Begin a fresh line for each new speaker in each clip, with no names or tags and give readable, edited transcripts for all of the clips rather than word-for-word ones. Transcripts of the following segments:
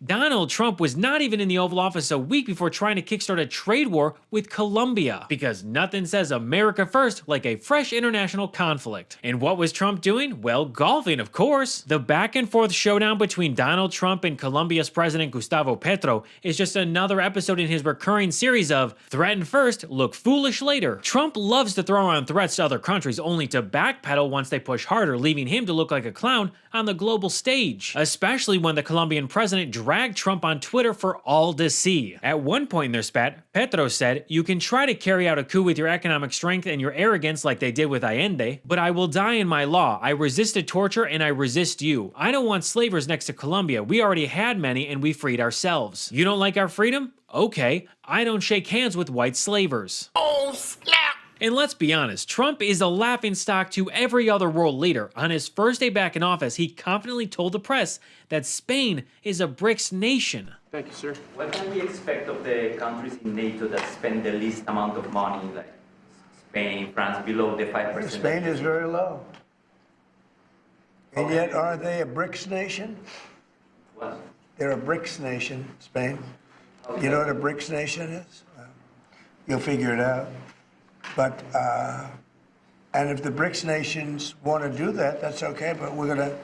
Donald Trump was not even in the Oval Office a week before trying to kickstart a trade war with Colombia, because nothing says America first like a fresh international conflict. And what was Trump doing? Well, golfing, of course. The back and forth showdown between Donald Trump and Colombia's president Gustavo Petro is just another episode in his recurring series of threaten first, look foolish later. Trump loves to throw around threats to other countries only to backpedal once they push harder, leaving him to look like a clown on the global stage, especially when the Colombian president dragged Trump on Twitter for all to see. At one point in their spat, Petro said, "You can try to carry out a coup with your economic strength and your arrogance like they did with Allende, but I will die in my law. I resisted torture and I resist you. I don't want slavers next to Colombia. We already had many and we freed ourselves. You don't like our freedom? Okay, I don't shake hands with white slavers."
Oh, snap!
And let's be honest, Trump is a laughingstock to every other world leader. On his first day back in office, he confidently told the press that Spain is a BRICS nation.
Thank you, sir.
What can we expect of the countries in NATO that spend the least amount of money, like Spain, France, below the 5%?
Spain is very low. And yet, are they a BRICS nation?
What?
They're a BRICS nation, Spain. You know what a BRICS nation is? You'll figure it out. But, and if the BRICS nations want to do that, that's okay, but we're going to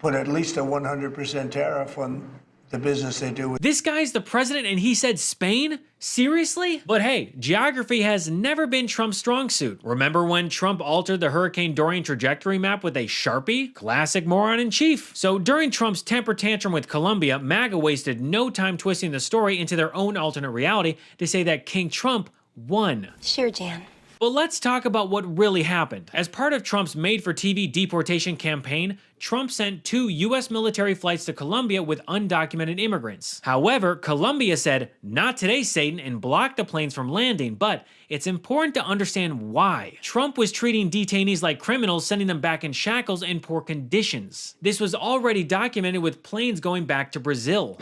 put at least a 100% tariff on the business they do with.
This guy's the president and he said Spain? Seriously? But hey, geography has never been Trump's strong suit. Remember when Trump altered the Hurricane Dorian trajectory map with a Sharpie? Classic moron in chief. So during Trump's temper tantrum with Colombia, MAGA wasted no time twisting the story into their own alternate reality to say that King Trump won.
Sure, Jan.
But let's talk about what really happened. As part of Trump's made-for-TV deportation campaign, Trump sent 2 U.S. military flights to Colombia with undocumented immigrants. However, Colombia said, "Not today, Satan," and blocked the planes from landing, but it's important to understand why. Trump was treating detainees like criminals, sending them back in shackles and poor conditions. This was already documented with planes going back to Brazil.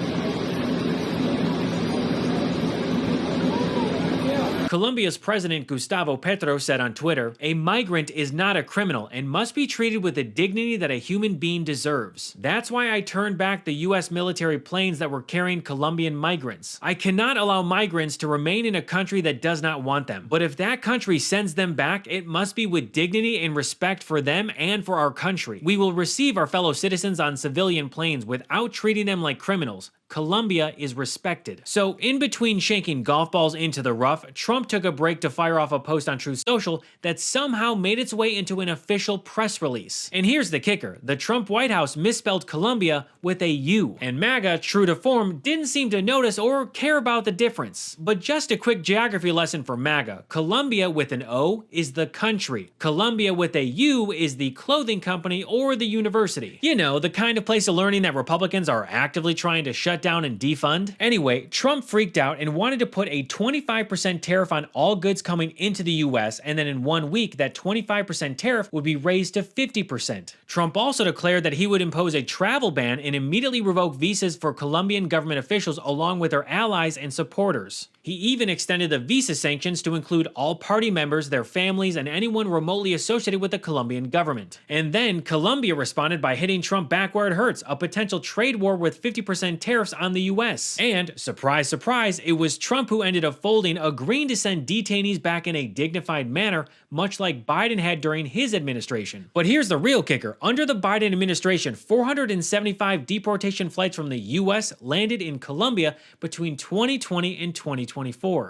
Colombia's president Gustavo Petro said on Twitter, "A migrant is not a criminal and must be treated with the dignity that a human being deserves. That's why I turned back the US military planes that were carrying Colombian migrants. I cannot allow migrants to remain in a country that does not want them. But if that country sends them back, it must be with dignity and respect for them and for our country. We will receive our fellow citizens on civilian planes without treating them like criminals. Colombia is respected." So in between shanking golf balls into the rough, Trump took a break to fire off a post on Truth Social that somehow made its way into an official press release. And here's the kicker. The Trump White House misspelled Colombia with a U, and MAGA, true to form, didn't seem to notice or care about the difference. But just a quick geography lesson for MAGA. Colombia with an O is the country. Colombia with a U is the clothing company or the university. You know, the kind of place of learning that Republicans are actively trying to shut down and defund. Anyway, Trump freaked out and wanted to put a 25% tariff on all goods coming into the US, and then in 1 week that 25% tariff would be raised to 50%. Trump also declared that he would impose a travel ban and immediately revoke visas for Colombian government officials along with their allies and supporters. He even extended the visa sanctions to include all party members, their families, and anyone remotely associated with the Colombian government. And then Colombia responded by hitting Trump back where it hurts, a potential trade war with 50% tariffs on the US. And, surprise, surprise, it was Trump who ended up folding, agreeing to send detainees back in a dignified manner, much like Biden had during his administration. But here's the real kicker. Under the Biden administration, 475 deportation flights from the US landed in Colombia between 2020 and 2024.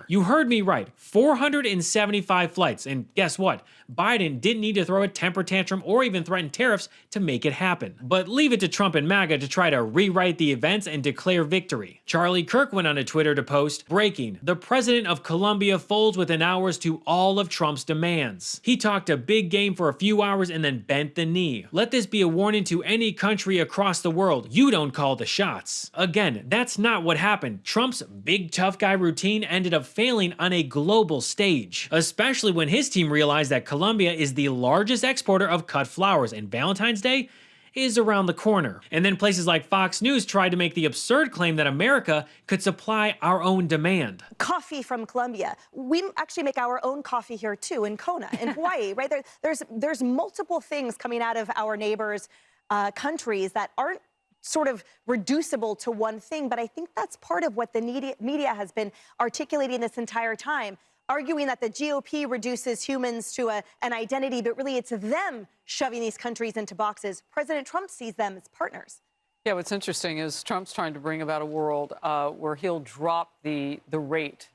You heard me right, 475 flights, and guess what? Biden didn't need to throw a temper tantrum or even threaten tariffs to make it happen. But leave it to Trump and MAGA to try to rewrite the events and declare victory. Charlie Kirk went on to Twitter to post, "Breaking, the president of Colombia folds within hours to all of Trump's demands. He talked a big game for a few hours and then bent the knee. Let this be a warning to any country across the world. You don't call the shots." Again, that's not what happened. Trump's big tough guy routine ended up failing on a global stage, especially when his team realized that Colombia is the largest exporter of cut flowers, and Valentine's Day is around the corner. And then places like Fox News tried to make the absurd claim that America could supply our own demand.
Coffee from Colombia. We actually make our own coffee here too, in Kona, in Hawaii, right? There's multiple things coming out of our neighbors' countries that aren't sort of reducible to one thing, but I think that's part of what the media has been articulating this entire time, arguing that the GOP reduces humans to an identity, but really it's them shoving these countries into boxes. President Trump sees them as partners.
Yeah, what's interesting is Trump's trying to bring about a world where he'll drop the rate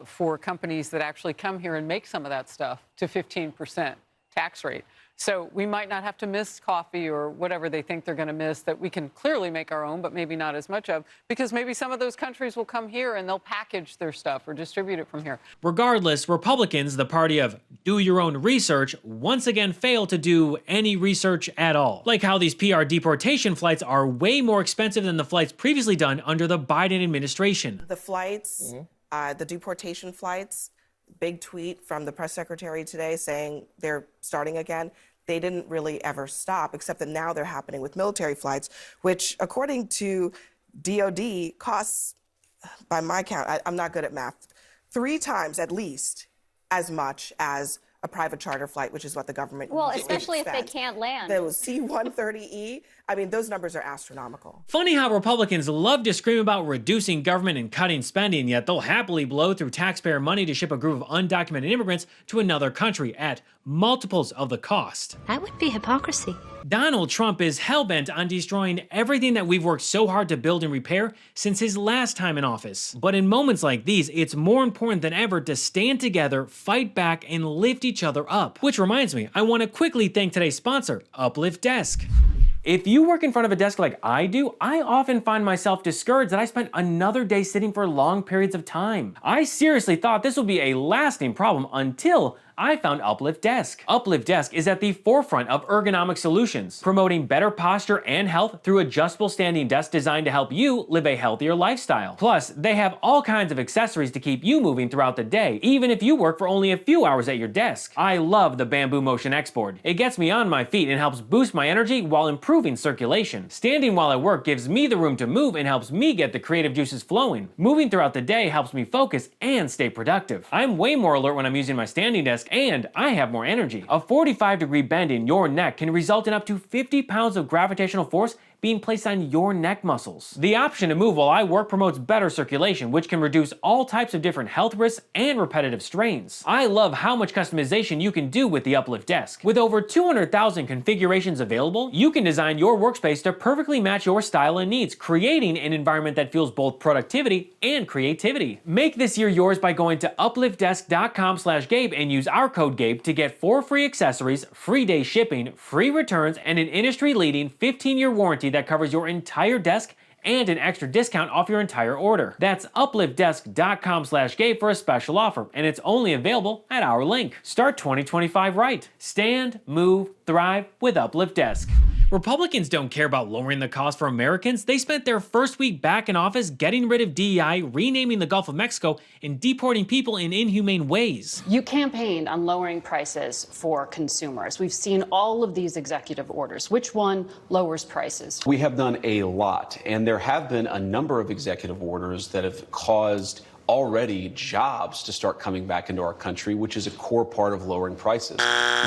for companies that actually come here and make some of that stuff to 15% tax rate. So we might not have to miss coffee or whatever they think they're going to miss that we can clearly make our own, but maybe not as much of, because maybe some of those countries will come here and they'll package their stuff or distribute it from here.
Regardless, Republicans, the party of do your own research, once again fail to do any research at all. Like how these PR deportation flights are way more expensive than the flights previously done under the Biden administration.
The flights, the deportation flights, big tweet from the press secretary today saying they're starting again. They didn't really ever stop, except that now they're happening with military flights, which, according to DOD, costs, by my count, I'm not good at math, 3 times at least as much as a private charter flight, which is what the government
especially if they can't land.
Those C-130E, I mean, those numbers are astronomical.
Funny how Republicans love to scream about reducing government and cutting spending, yet they'll happily blow through taxpayer money to ship a group of undocumented immigrants to another country at multiples of the cost.
That would be hypocrisy.
Donald Trump is hell-bent on destroying everything that we've worked so hard to build and repair since his last time in office. But in moments like these, it's more important than ever to stand together, fight back, and lift each other up. Which reminds me, I want to quickly thank today's sponsor, Uplift Desk. If you work in front of a desk like I do, I often find myself discouraged that I spent another day sitting for long periods of time. I seriously thought this would be a lasting problem until I found Uplift Desk. Uplift Desk is at the forefront of ergonomic solutions, promoting better posture and health through adjustable standing desks designed to help you live a healthier lifestyle. Plus, they have all kinds of accessories to keep you moving throughout the day, even if you work for only a few hours at your desk. I love the Bamboo Motion X-Board. It gets me on my feet and helps boost my energy while improving circulation. Standing while I work gives me the room to move and helps me get the creative juices flowing. Moving throughout the day helps me focus and stay productive. I'm way more alert when I'm using my standing desk, and I have more energy. A 45-degree bend in your neck can result in up to 50 pounds of gravitational force being placed on your neck muscles. The option to move while I work promotes better circulation, which can reduce all types of different health risks and repetitive strains. I love how much customization you can do with the Uplift Desk. With over 200,000 configurations available, you can design your workspace to perfectly match your style and needs, creating an environment that fuels both productivity and creativity. Make this year yours by going to upliftdesk.com/Gabe and use our code Gabe to get 4 free accessories, free day shipping, free returns, and an industry-leading 15-year warranty that covers your entire desk and an extra discount off your entire order. That's upliftdesk.com/Gabe for a special offer, and it's only available at our link. Start 2025 right. Stand, move, thrive with Uplift Desk. Republicans don't care about lowering the cost for Americans. They spent their first week back in office getting rid of DEI, renaming the Gulf of Mexico, and deporting people in inhumane ways.
You campaigned on lowering prices for consumers. We've seen all of these executive orders. Which one lowers prices?
We have done a lot, and there have been a number of executive orders that have caused already jobs to start coming back into our country, which is a core part of lowering prices.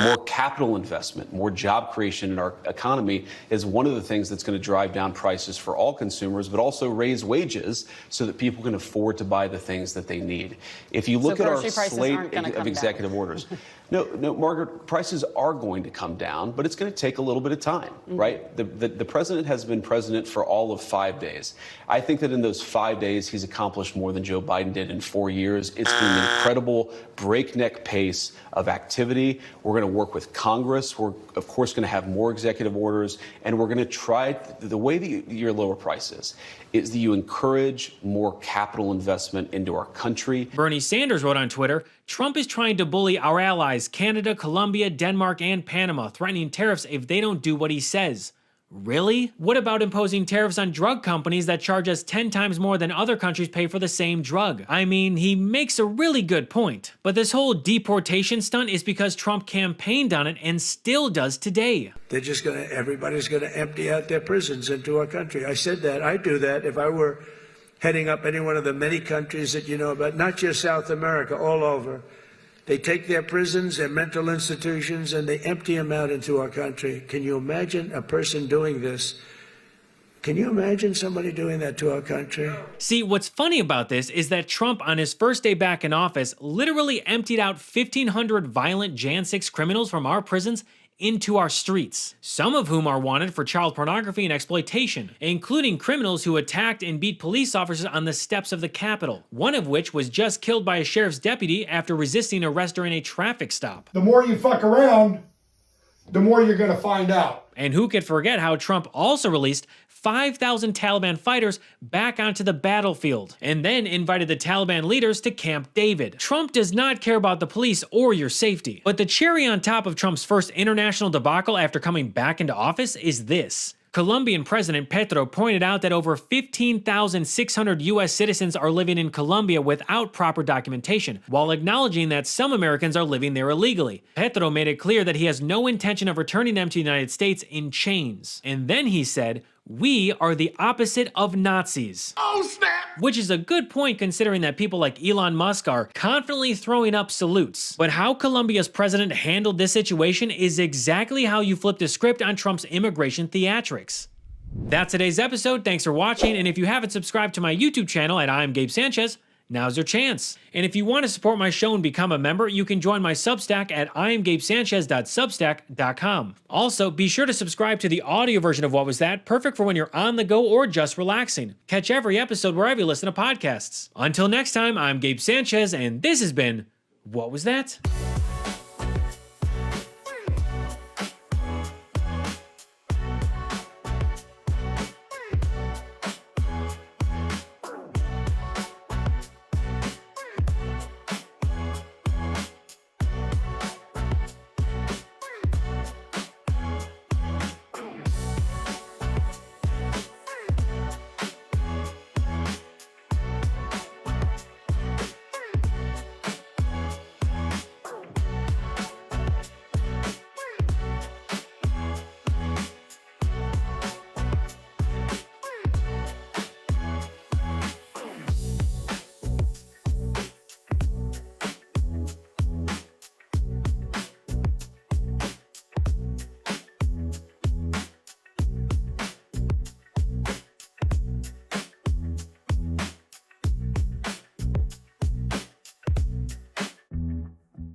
More capital investment, more job creation in our economy is one of the things that's going to drive down prices for all consumers, but also raise wages so that people can afford to buy the things that they need. If you look at our slate of executive orders, no, Margaret, prices are going to come down, but it's going to take a little bit of time, right? The president has been president for all of 5 days. I think that in those 5 days, he's accomplished more than Joe Biden did in 4 years. It's been an incredible breakneck pace of activity. We're going to work with Congress. We're, of course, going to have more executive orders, and we're going to try the way that you lower prices is that you encourage more capital investment into our country.
Bernie Sanders wrote on Twitter, Trump is trying to bully our allies, Canada, Colombia, Denmark, and Panama, threatening tariffs if they don't do what he says. Really? What about imposing tariffs on drug companies that charge us 10 times more than other countries pay for the same drug? I mean, he makes a really good point. But this whole deportation stunt is because Trump campaigned on it and still does today.
They're just everybody's gonna empty out their prisons into our country. I said that, I'd do that if I were heading up any one of the many countries that you know about, not just South America, all over. They take their prisons, their mental institutions, and they empty them out into our country. Can you imagine a person doing this Can you imagine somebody doing that to our country?
See, what's funny about this is that Trump, on his first day back in office, literally emptied out 1,500 violent Jan 6 criminals from our prisons into our streets, some of whom are wanted for child pornography and exploitation, including criminals who attacked and beat police officers on the steps of the Capitol, one of which was just killed by a sheriff's deputy after resisting arrest during a traffic stop.
The more you fuck around, the more you're gonna find out.
And who could forget how Trump also released 5,000 Taliban fighters back onto the battlefield, and then invited the Taliban leaders to Camp David. Trump does not care about the police or your safety. But the cherry on top of Trump's first international debacle after coming back into office is this. Colombian President Petro pointed out that over 15,600 US citizens are living in Colombia without proper documentation, while acknowledging that some Americans are living there illegally. Petro made it clear that he has no intention of returning them to the United States in chains. And then he said, "We are the opposite of Nazis."
Oh, snap!
Which is a good point considering that people like Elon Musk are confidently throwing up salutes. But how Colombia's president handled this situation is exactly how you flip the script on Trump's immigration theatrics. That's today's episode. Thanks for watching, and if you haven't subscribed to my YouTube channel at I'm Gabe Sanchez, now's your chance. And if you want to support my show and become a member, you can join my Substack at imgabesanchez.substack.com. Also, be sure to subscribe to the audio version of What Was That, perfect for when you're on the go or just relaxing. Catch every episode wherever you listen to podcasts. Until next time, I'm Gabe Sanchez, and this has been What Was That?